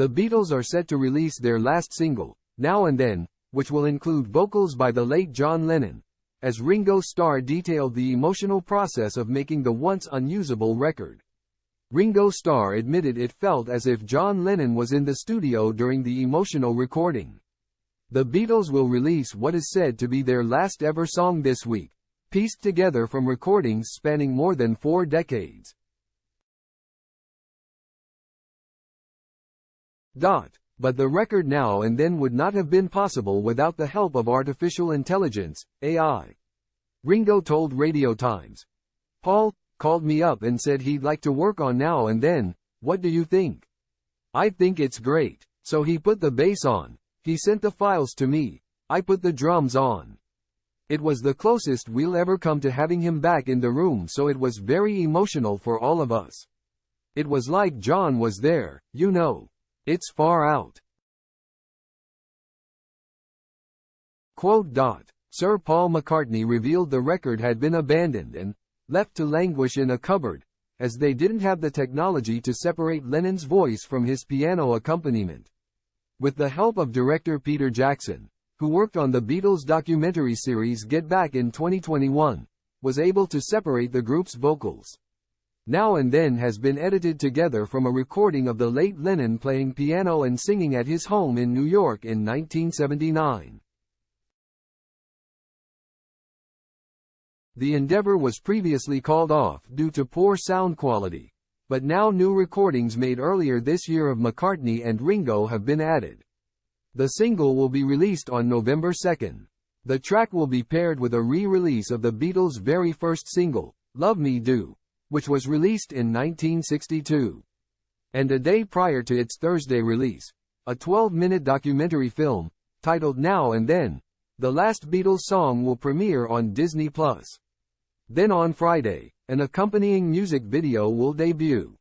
The Beatles are set to release their last single, Now and Then, which will include vocals by the late John Lennon, as Ringo Starr detailed the emotional process of making the once unusable record. Ringo Starr admitted it felt as if John Lennon was in the studio during the emotional recording. The Beatles will release what is said to be their last ever song this week, pieced together from recordings spanning more than 4 decades. But the record Now and Then would not have been possible without the help of artificial intelligence, AI. Ringo told Radio Times. Paul called me up and said he'd like to work on Now and Then, what do you think? I think it's great. So he put the bass on. He sent the files to me. I put the drums on. It was the closest we'll ever come to having him back in the room, so it was very emotional for all of us. It was like John was there, you know. It's far out. Quote. Sir Paul McCartney revealed the record had been abandoned and left to languish in a cupboard, as they didn't have the technology to separate Lennon's voice from his piano accompaniment. With the help of director Peter Jackson, who worked on the Beatles documentary series Get Back in 2021, was able to separate the group's vocals. Now and Then has been edited together from a recording of the late Lennon playing piano and singing at his home in New York in 1979. The endeavor was previously called off due to poor sound quality, but now new recordings made earlier this year of McCartney and Ringo have been added. The single will be released on November 2nd. The track will be paired with a re-release of the Beatles' very first single, Love Me Do, which was released in 1962. And a day prior to its Thursday release, a 12-minute documentary film, titled Now and Then, the last Beatles song will premiere on Disney+. Then on Friday, an accompanying music video will debut.